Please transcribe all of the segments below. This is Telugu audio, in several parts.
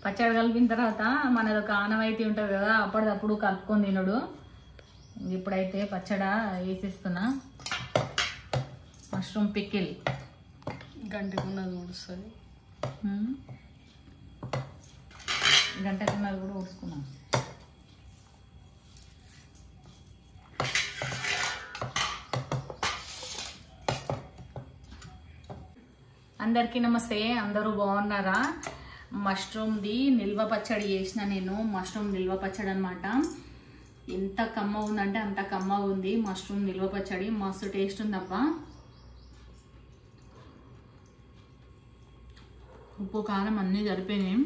పచ్చడి కలిపిన తర్వాత మనది ఒక ఆనవాయితీ ఉంటుంది కదా, అప్పటిదప్పుడు కలుపుకొని తినడు. ఇప్పుడైతే పచ్చడి వేసిస్తున్నా. మష్రూమ్ పికిల్ గంటకున్నది ఊడుస్తుంది, గంటకున్నది కూడా ఊడ్చుకున్నాం. అందరికీ నమస్తే, అందరూ బాగున్నారా? మష్రూమ్ది నిల్వ పచ్చడి చేసిన నేను. మష్రూమ్ నిల్వ పచ్చడి అనమాట. ఎంత కమ్మ ఉందంటే అంత కమ్మ ఉంది మష్రూమ్ నిల్వ పచ్చడి. మస్తు టేస్ట్ ఉందప్ప. ఉప్పు కారం అన్నీ సరిపోయినాయి.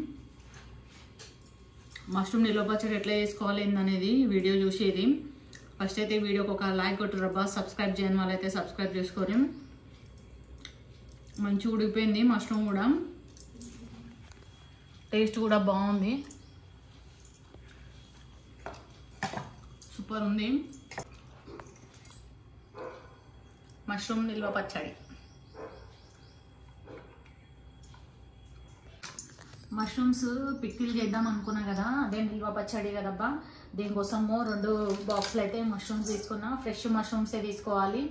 మష్రూమ్ నిల్వ పచ్చడి ఎట్లా చేసుకోవాలి ఏందనేది వీడియో చూసేది. ఫస్ట్ అయితే వీడియోకి ఒక లైక్ కొట్టురబ్బా. సబ్స్క్రైబ్ చేయని వాళ్ళైతే సబ్స్క్రైబ్ చేసుకోరు. మంచిగా ఉడికిపోయింది మష్రూమ్ కూడా, టేస్ట్ కూడా బాగుంది, సూపర్ ఉంది మష్రూమ్ నిల్వ పచ్చడి. మష్రూమ్స్ పిక్కిల్ చేద్దాం అనుకున్నా కదా, అదే నిల్వ పచ్చడి కదబ్బా. దీనికోసము 2 బాక్సులు అయితే మష్రూమ్స్ తీసుకున్నా. ఫ్రెష్ మష్రూమ్సే తీసుకోవాలి,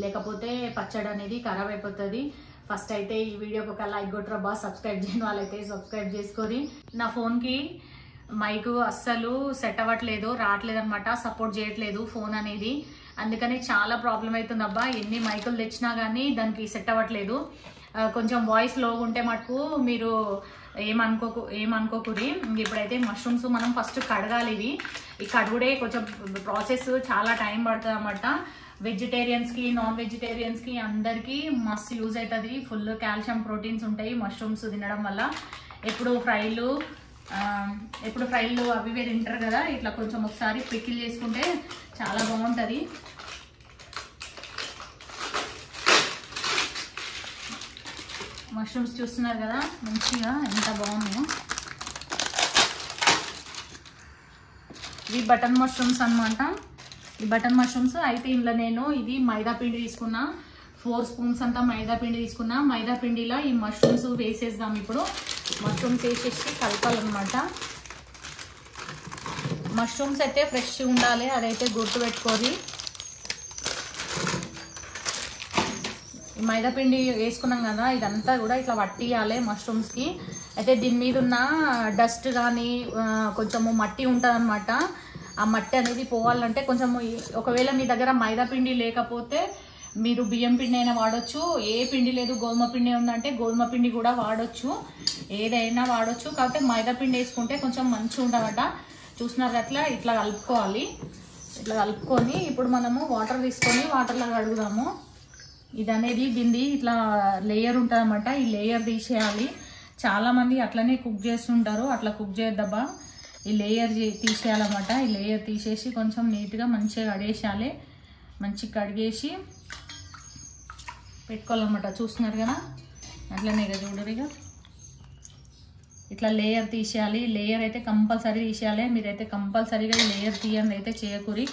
లేకపోతే పచ్చడి అనేది ఖరాబ్ అయిపోతుంది. ఫస్ట్ అయితే ఈ వీడియోకి ఒక లైక్ కొట్టరబ్బా. సబ్స్క్రైబ్ చేయని వాళ్ళైతే సబ్స్క్రైబ్ చేసుకొని. నా ఫోన్కి మైక్ అస్సలు సెట్ అవ్వట్లేదు, రావట్లేదు అనమాట, సపోర్ట్ చేయట్లేదు ఫోన్ అనేది. అందుకని చాలా ప్రాబ్లం అవుతుంది అబ్బా. ఎన్ని మైకులు తెచ్చినా కానీ దానికి సెట్ అవ్వట్లేదు. కొంచెం వాయిస్ లోగా ఉంటే మటుకు మీరు ఏమనుకోకూరి. ఇప్పుడైతే మష్రూమ్స్ మనం ఫస్ట్ కడగాలి. ఈ కడుగుడే కొంచెం ప్రాసెస్ చాలా టైం పడుతుంది అన్నమాట. వెజిటేరియన్స్కి, నాన్ వెజిటేరియన్స్కి అందరికీ మస్తు యూజ్ అవుతుంది. ఫుల్ కాల్షియం, ప్రోటీన్స్ ఉంటాయి మష్రూమ్స్ తినడం వల్ల. ఎప్పుడు ఫ్రైలు అవి ఇవి తింటారు కదా, ఇట్లా కొంచెం ఒకసారి పికిల్ చేసుకుంటే చాలా బాగుంటుంది. మష్రూమ్స్ చూస్తున్నారు కదా మంచిగా ఎంత బాగున్నాయో. ఇవి బటన్ మష్రూమ్స్ అనమాట. ఈ బటన్ మష్రూమ్స్ అయితే ఇందులో నేను ఇది మైదా పిండి తీసుకున్నా. 4 స్పూన్స్ అంతా మైదా పిండి తీసుకున్నా. మైదా పిండిలో ఈ మష్రూమ్స్ వేసేద్దాం. ఇప్పుడు మష్రూమ్స్ వేసేసి కలపాలన్నమాట. మష్రూమ్స్ అయితే ఫ్రెష్ ఉండాలి, అదైతే గుర్తు పెట్టుకోరి. ఈ మైదా పిండి వేసుకున్నాం కదా, ఇదంతా కూడా ఇట్లా పట్టియాలి మష్రూమ్స్కి. అయితే దీని మీద ఉన్న డస్ట్ కానీ కొంచెము మట్టి ఉంటుంది అనమాట. ఆ మట్టి అనేది పోవాలంటే కొంచెం, ఒకవేళ మీ దగ్గర మైదా పిండి లేకపోతే మీరు బియ్యం పిండి అయినా వాడచ్చు. ఏ పిండి లేదు, గోధుమ పిండి ఉందంటే గోధుమ పిండి కూడా వాడచ్చు, ఏదైనా వాడచ్చు. కాకపోతే మైదా పిండి వేసుకుంటే కొంచెం మంచిగా ఉంటుందట. చూస్తున్నారు అట్లా ఇట్లా కలుపుకోవాలి. ఇట్లా కలుపుకొని ఇప్పుడు మనము వాటర్ తీసుకొని వాటర్లో కడుగుదాము. ఇది అనేది దీన్ని ఇట్లా లేయర్ ఉంటుంది అన్నమాట. ఈ లేయర్ తీసేయాలి. చాలామంది అట్లనే కుక్ చేస్తుంటారు, అట్లా కుక్ చేయొద్దబ్బా. ఈ లేయర్ తీసేయాలన్నమాట. ఈ లేయర్ తీసేసి కొంచెం నీట్గా మంచిగా కడిగేసాలి. మంచిగా కడిగేసి పెట్టుకోవాలన్నమాట. చూస్తున్నారు కదా అట్లనే ఇక చూడరుగా ఇట్లా లేయర్ తీసేయాలి. లేయర్ అయితే కంపల్సరీ తీసేయాలి. మీరైతే కంపల్సరీగా ఈ లేయర్ తీయండి అయితే చేయకూరి.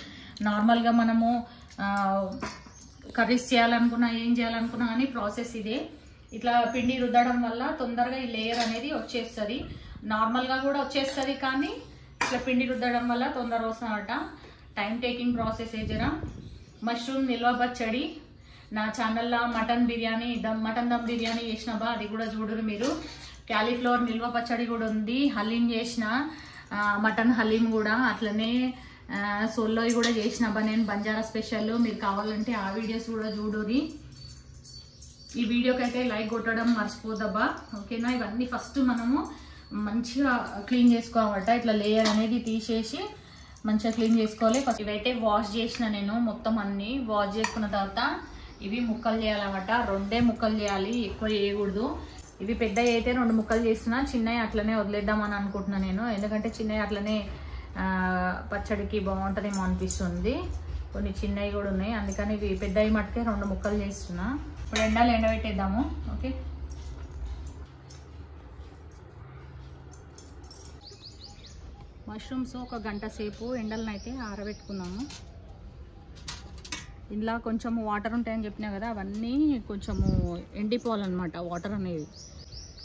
నార్మల్గా మనము కర్రీస్ చేయాలనుకున్నా, ఏం చేయాలనుకున్నా కానీ ప్రాసెస్ ఇదే. ఇట్లా పిండి రుద్దడం వల్ల తొందరగా ఈ లేయర్ అనేది వచ్చేస్తుంది. నార్మల్గా కూడా వచ్చేస్తుంది, కానీ ఇట్లా పిండి రుద్దడం వల్ల తొందరగా వస్తుందన్నమాట. టైం టేకింగ్ ప్రాసెస్ ఏజరా. మష్రూమ్ నిల్వ పచ్చడి నా ఛానల్లో మటన్ దమ్ బిర్యానీ చేసినబ్బా, అది కూడా చూడరు మీరు. క్యాలీఫ్లవర్ నిల్వ పచ్చడి కూడా ఉంది. హలీం చేసిన, మటన్ హలీం కూడా అట్లనే సోల్లోవి కూడా చేసినబ్బా నేను, బంజారా స్పెషల్. మీరు కావాలంటే ఆ వీడియోస్ కూడా చూడరి. ఈ వీడియోకి అయితే లైక్ కొట్టడం మర్చిపోద్దబ్బా, ఓకేనా? ఇవన్నీ ఫస్ట్ మనము మంచిగా క్లీన్ చేసుకోవాలన్నమాట. ఇట్లా లేయర్ అనేది తీసేసి మంచిగా క్లీన్ చేసుకోవాలి. ఫస్ట్ ఇవైతే వాష్ చేసిన నేను, మొత్తం అన్ని వాష్ చేసుకున్న తర్వాత ఇవి ముక్కలు చేయాలన్నమాట. 2 ముక్కలు చేయాలి, ఎక్కువ చేయకూడదు. ఇవి పెద్దవి అయితే 2 ముక్కలు చేస్తున్నా, చిన్నవి అట్లనే వదిలేద్దామని అనుకుంటున్నాను నేను. ఎందుకంటే చిన్నవి అట్లనే పచ్చడికి బాగుంటుందేమో అనిపిస్తుంది. కొన్ని చిన్నవి కూడా ఉన్నాయి, అందుకని ఇవి పెద్దవి మట్టుకే 2 ముక్కలు చేస్తున్నా. ఇప్పుడు ఎండబెట్టేద్దాము. ఓకే, మష్రూమ్స్ ఒక గంట సేపు ఎండలను అయితే ఆరబెట్టుకున్నాము. ఇందులో కొంచెము వాటర్ ఉంటాయని చెప్పినా కదా, అవన్నీ కొంచెము ఎండిపోవాలన్నమాట వాటర్ అనేది.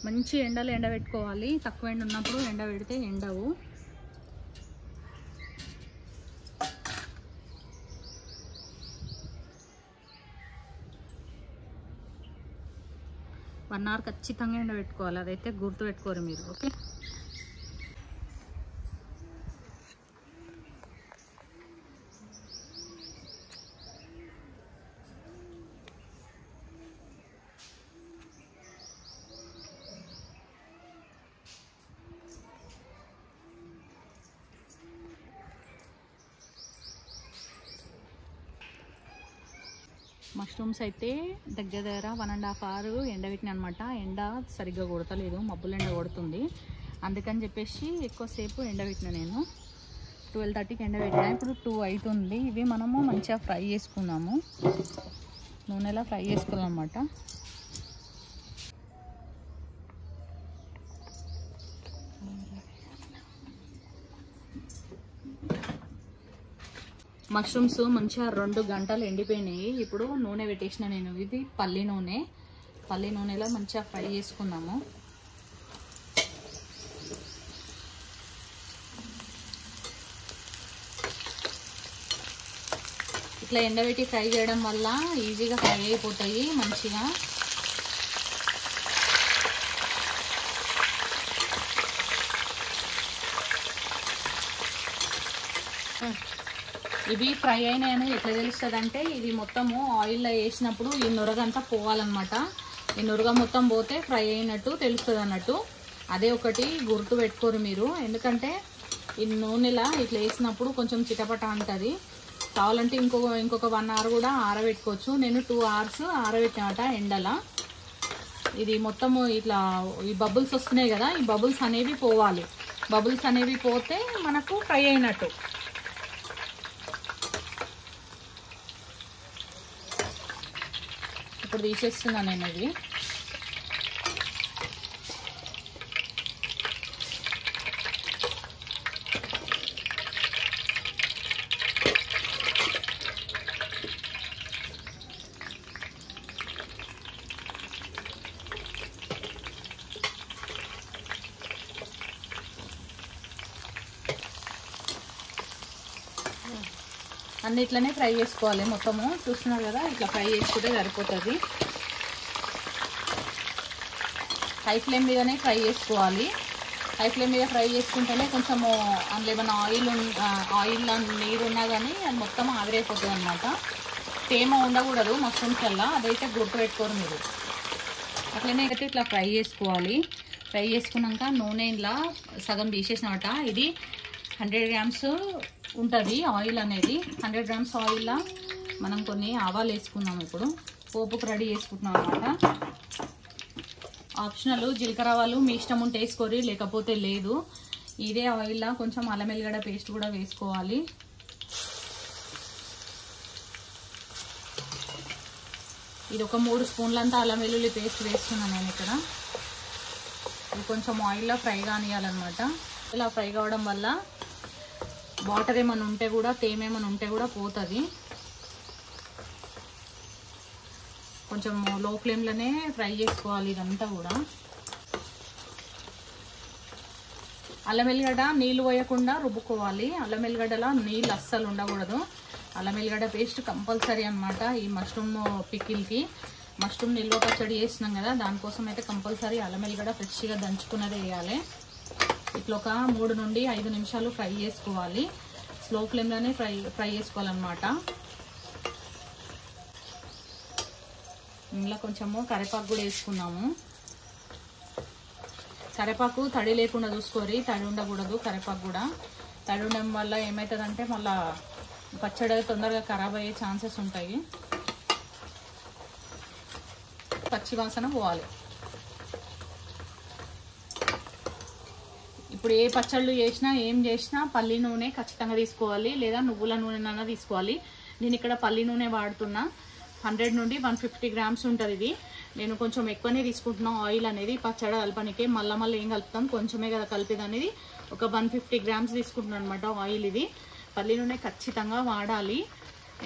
మంచి ఎండలో ఎండబెట్టుకోవాలి. తక్కువ ఎండ ఉన్నప్పుడు ఎండబెడితే ఎండవు. వన్ అవర్ ఖచ్చితంగా ఎండబెట్టుకోవాలి. అదైతే గుర్తు పెట్టుకోరు మీరు. ఓకే, మష్రూమ్స్ అయితే దగ్గర 1.5 hour ఎండబెట్టిన అనమాట. ఎండ సరిగ్గా కొడతలేదు, మబ్బులు ఎండ కొడుతుంది. అందుకని చెప్పేసి ఎక్కువసేపు ఎండబెట్టిన నేను. 12:30కి ఎండబెట్టిన. ఇప్పుడు 2 అవుతుంది. ఇవి మనము మంచిగా ఫ్రై చేసుకున్నాము. నూనెలా ఫ్రై చేసుకోవాలి అన్నమాట. మష్రూమ్స్ మంచిగా 2 గంటలు ఎండిపోయినాయి. ఇప్పుడు నూనె పెట్టేసిన నేను. ఇది పల్లి నూనె. పల్లి నూనెలో మంచిగా ఫ్రై చేసుకున్నాము. ఇట్లా ఎండబెట్టి ఫ్రై చేయడం వల్ల ఈజీగా ఫ్రై అయిపోతాయి మంచిగా. ఇవి ఫ్రై అయినాయని ఎట్లా తెలుస్తుంది అంటే, ఇది మొత్తము ఆయిల్లో వేసినప్పుడు ఈ నురగంతా పోవాలన్నమాట. ఈ నురగ మొత్తం పోతే ఫ్రై అయినట్టు తెలుస్తుంది అన్నట్టు. అదే ఒకటి గుర్తు పెట్టుకోరు మీరు. ఎందుకంటే ఈ నూనెలా ఇట్లా వేసినప్పుడు కొంచెం చిటపట అంటుంది. కావాలంటే ఇంకొక 1 hour కూడా ఆరబెట్టుకోవచ్చు. నేను 2 hours ఆరబెట్టామట ఎండలా. ఇది మొత్తము ఇట్లా ఈ బబుల్స్ వస్తున్నాయి కదా, ఈ బబుల్స్ అనేవి పోవాలి. బబుల్స్ అనేవి పోతే మనకు ఫ్రై అయినట్టు. ఇప్పుడు తీసేస్తున్నాను నేను ఇది. అన్నిట్లనే ఫ్రై చేసుకోవాలి మొత్తము. చూస్తున్నారు కదా, ఇట్లా ఫ్రై చేసుకుంటే సరిపోతుంది. హై ఫ్లేమ్ మీదనే ఫ్రై చేసుకోవాలి. హై ఫ్లేమ్ మీద ఫ్రై చేసుకుంటేనే కొంచెము అందులో ఏమైనా ఆయిల్ నీరు ఉన్నా కానీ అది మొత్తం ఆవిరైపోతుంది అనమాట. తేమ ఉండకూడదు మష్రూమ్స్ వల్ల, అదైతే గుర్తుపెట్టుకోరు మీరు. అట్లనే అయితే ఇట్లా ఫ్రై చేసుకోవాలి. ఫ్రై చేసుకున్నాక నూనె ఇలా సగం తీసేసినమాట. ఇది 100 grams ఉంటుంది ఆయిల్ అనేది. 100 grams ఆయిల్లో మనం కొన్ని ఆవాలు వేసుకున్నాం. ఇప్పుడు పోపుకు రెడీ చేసుకుంటున్నాం అనమాట. ఆప్షనల్, జీలకర్ర ఆవాలు మీ ఇష్టం ఉంటే వేసుకోరి, లేకపోతే లేదు. ఇదే ఆయిల్లో కొంచెం అల్లం వెల్లిగడ్డ పేస్ట్ కూడా వేసుకోవాలి. ఇది ఒక 3 స్పూన్లంతా అల్లం వెల్లుల్లి పేస్ట్ వేస్తున్నాను నేను ఇక్కడ. ఇది కొంచెం ఆయిల్లో ఫ్రై కానియాలన్నమాట. ఇలా ఫ్రై కావడం వల్ల వాటర్ ఏమైనా ఉంటే కూడా, తేమ ఏమైనా ఉంటే కూడా పోతుంది. కొంచెం లో ఫ్లేమ్లోనే ఫ్రై చేసుకోవాలి ఇదంతా కూడా. అల్లం వెల్లిగడ్డ నీళ్ళు పోయకుండా రుబ్బుకోవాలి. అల్లం వెల్లిగడ్డలో నీళ్ళు అస్సలు ఉండకూడదు. అల్లం వెల్లిగడ్డ పేస్ట్ కంపల్సరీ అనమాట ఈ మష్రూమ్ పికిల్కి. మష్రూమ్ నిల్వ పచ్చడి చేసినాం కదా, దానికోసం అయితే కంపల్సరీ అల్లం వెల్లిగడ్డ ఫ్రెష్గా దంచుకున్నది వేయాలి. ఇట్లా ఒక 3 నుండి 5 నిమిషాలు ఫ్రై చేసుకోవాలి. స్లో ఫ్లేమ్లోనే ఫ్రై చేసుకోవాలన్నమాట. ఇందులో కొంచెము కరివేపాకు కూడా వేసుకున్నాము. కరివేపాకు తడి లేకుండా చూసుకోరి, తడి ఉండకూడదు. కరివేపాకు కూడా తడి ఉండడం వల్ల ఏమవుతుందంటే మళ్ళీ పచ్చడి తొందరగా ఖరాబ్ అయ్యే ఛాన్సెస్ ఉంటాయి. పచ్చి వాసన పోవాలి. ఇప్పుడు ఏ పచ్చళ్ళు చేసినా ఏం చేసినా పల్లి నూనె ఖచ్చితంగా తీసుకోవాలి, లేదా నువ్వుల నూనెనైనా తీసుకోవాలి. నేను ఇక్కడ పల్లి నూనె వాడుతున్నా. 100 నుండి 150 grams ఉంటుంది ఇది. నేను కొంచెం ఎక్కువనే తీసుకుంటున్నాను ఆయిల్ అనేది పచ్చడి కలపనికే. మళ్ళీ ఏం కలుపుతాం, కొంచెమే కదా కలిపేది అనేది. ఒక 150 grams తీసుకుంటున్నాను అనమాట ఆయిల్. ఇది పల్లి నూనె ఖచ్చితంగా వాడాలి.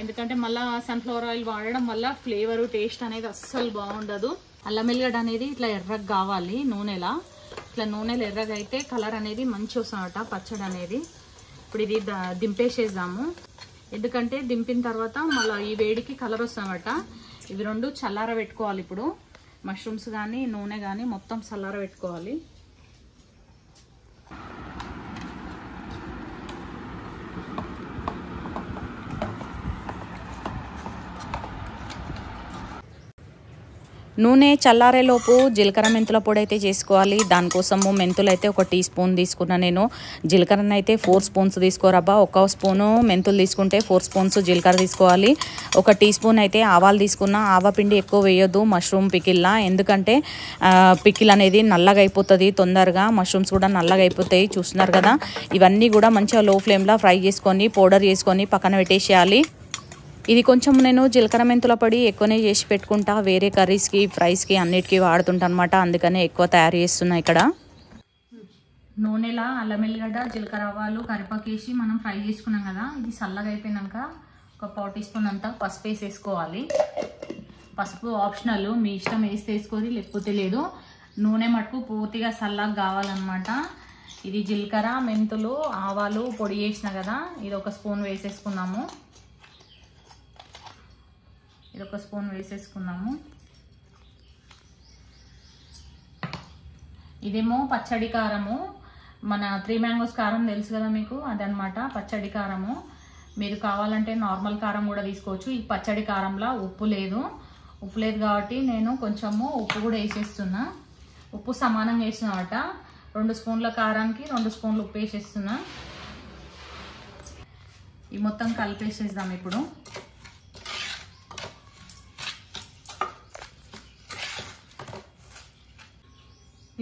ఎందుకంటే మళ్ళీ సన్ఫ్లవర్ ఆయిల్ వాడడం వల్ల ఫ్లేవరు టేస్ట్ అనేది అస్సలు బాగుండదు. అల్లం వెల్లిగడ్డ అనేది ఇట్లా ఎర్రగా కావాలి నూనెలా. ఇట్లా నూనెలు ఎర్రగా అయితే కలర్ అనేది మంచి వస్తుందట పచ్చడి అనేది. ఇప్పుడు ఇది దింపేసేద్దాము, ఎందుకంటే దింపిన తర్వాత మళ్ళీ ఈ వేడికి కలర్ వస్తుందట. ఇవి రెండు చల్లార పెట్టుకోవాలి. ఇప్పుడు మష్రూమ్స్ కానీ నూనె కానీ మొత్తం చల్లార పెట్టుకోవాలి. నూనె చల్లారేలోపు జీలకర్ర మెంతుల పొడి అయితే చేసుకోవాలి. దానికోసము మెంతులు అయితే 1 టీ స్పూన్ తీసుకున్నా నేను. జీలకర్రని అయితే 4 స్పూన్స్ తీసుకోరబ్బా. 1 స్పూను మెంతులు తీసుకుంటే 4 స్పూన్స్ జీలకర్ర తీసుకోవాలి. 1 టీ స్పూన్ అయితే ఆవాలు తీసుకున్నా. ఆవపిండి ఎక్కువ వేయొద్దు మష్రూమ్ పికిల్లా, ఎందుకంటే పికిల్ అనేది నల్లగా అయిపోతుంది తొందరగా. మష్రూమ్స్ కూడా నల్లగా అయిపోతాయి, చూస్తున్నారు కదా. ఇవన్నీ కూడా మంచిగా లో ఫ్లేమ్లో ఫ్రై చేసుకొని పౌడర్ చేసుకొని పక్కన పెట్టేసేయాలి. ఇది కొంచెం నేను జీలకర్ర మెంతుల పొడి ఎక్కువనే చేసి పెట్టుకుంటా, వేరే కర్రీస్కి ఫ్రైస్కి అన్నిటికీ వాడుతుంటా అనమాట. అందుకనే ఎక్కువ తయారు చేస్తున్నా ఇక్కడ. నూనెలా అల్లం వెల్లిగడ్డ జీలకర్ర ఆవాలు కరివేపాకు వేసి మనం ఫ్రై చేసుకున్నాం కదా. ఇది చల్లగా అయిపోయినాక 1 పావు టీ స్పూన్ అంతా పసుపు వేసేసుకోవాలి. పసుపు ఆప్షనల్, మీ ఇష్టం వేస్తే వేసుకోవాలి లేకపోతే లేదు. నూనె మటుకు పూర్తిగా చల్లగా కావాలన్నమాట. ఇది జీలకర్ర మెంతులు ఆవాలు పొడి చేసిన కదా, ఇది 1 స్పూన్ వేసేసుకున్నాము. ఇది 1 స్పూన్ వేసేసుకున్నాము. ఇదేమో పచ్చడి కారము, మన 3 మ్యాంగోస్ కారం తెలుసు కదా మీకు, అదనమాట పచ్చడి కారము. మీరు కావాలంటే నార్మల్ కారం కూడా తీసుకోవచ్చు. ఈ పచ్చడి కారంలో ఉప్పు లేదు కాబట్టి నేను కొంచెము ఉప్పు కూడా వేసేస్తున్నా. ఉప్పు సమానంగా వేస్తున్నమాట. 2 స్పూన్ల కారానికి 2 స్పూన్లు ఉప్పు వేసేస్తున్నా. ఈ మొత్తం కలిపేసేద్దాం ఇప్పుడు.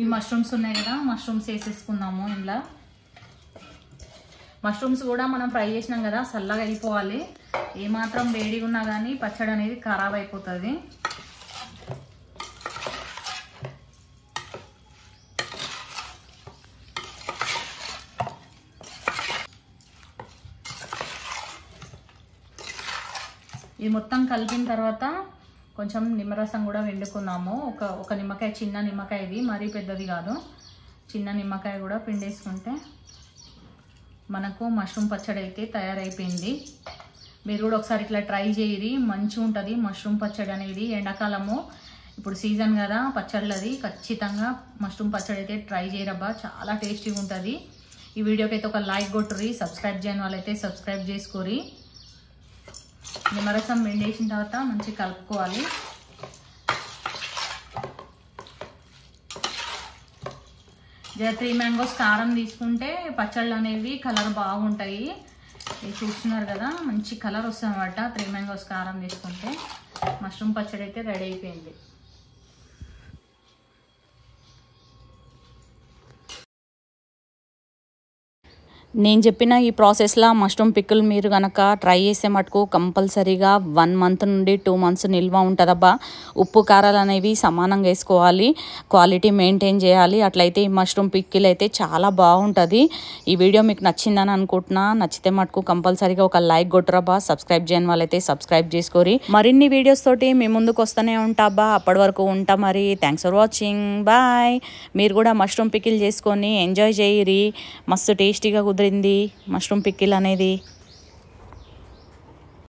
ఈ మష్రూమ్స్ ఉన్నాయి కదా, మష్రూమ్స్ వేసేసుకుందాము. ఇందులో మష్రూమ్స్ కూడా మనం ఫ్రై చేసినాం కదా, చల్లగా అయిపోవాలి. ఏమాత్రం వేడిగా ఉన్నా కానీ పచ్చడి అనేది ఖరాబ్ అయిపోతుంది. ఇది మొత్తం కలిపిన తర్వాత కొంచెం నిమ్మరసం కూడా వండుకున్నాము. ఒక నిమ్మకాయ, చిన్న నిమ్మకాయ, ఇది మరీ పెద్దది కాదు, చిన్న నిమ్మకాయ కూడా పిండేసుకుంటే మనకు మష్రూమ్ పచ్చడి అయితే తయారైపోయింది. మీరు కూడా ఒకసారి ఇట్లా ట్రై చేయరి, మంచిగా ఉంటుంది మష్రూమ్ పచ్చడి అనేది. ఎండాకాలము ఇప్పుడు సీజన్ కదా పచ్చళ్ళది, ఖచ్చితంగా మష్రూమ్ పచ్చడి అయితే ట్రై చేయరబ్బా, చాలా టేస్టీగా ఉంటుంది. ఈ వీడియోకి అయితే ఒక లైక్ కొట్టుర్రి, సబ్స్క్రైబ్ చేయని వాళ్ళైతే సబ్స్క్రైబ్ చేసుకోరి. నిమ్మరసం వెండేసిన తర్వాత మంచిగా కలుపుకోవాలి. జర 3 మ్యాంగోస్ కారం తీసుకుంటే పచ్చళ్ళు అనేవి కలర్ బాగుంటాయి. ఇది చూస్తున్నారు కదా, మంచి కలర్ వస్తుంది అన్నమాట 3 మ్యాంగోస్ కారం తీసుకుంటే. మష్రూమ్ పచ్చడి అయితే రెడీ అయిపోయింది. నేను చెప్పిన ఈ ప్రాసెస్లో మష్రూమ్ పికిల్ మీరు కనుక ట్రై చేసే మటుకు కంపల్సరీగా 1 మంత్ నుండి 2 మంత్స్ నిల్వ ఉంటుందబ్బా. ఉప్పు కారాలు అనేవి సమానంగా వేసుకోవాలి, క్వాలిటీ మెయింటైన్ చేయాలి. అట్లయితే ఈ మష్రూమ్ పికిల్ అయితే చాలా బాగుంటుంది. ఈ వీడియో మీకు నచ్చిందని అనుకుంటున్నా. నచ్చితే మటుకు కంపల్సరీగా ఒక లైక్ కొట్టురబ్బా. సబ్స్క్రైబ్ చేయని వాళ్ళైతే సబ్స్క్రైబ్ చేసుకోరి. మరిన్ని వీడియోస్ తోటి మీ ముందుకు వస్తూనే ఉంటాబ్బా. అప్పటి వరకు ఉంటా మరి. Thanks for watching, bye. మీరు కూడా మష్రూమ్ పికిల్ చేసుకొని ఎంజాయ్ చేయరి. మస్తు టేస్టీగా కుదిరింది మష్రూమ్ పికిల్ అనేది.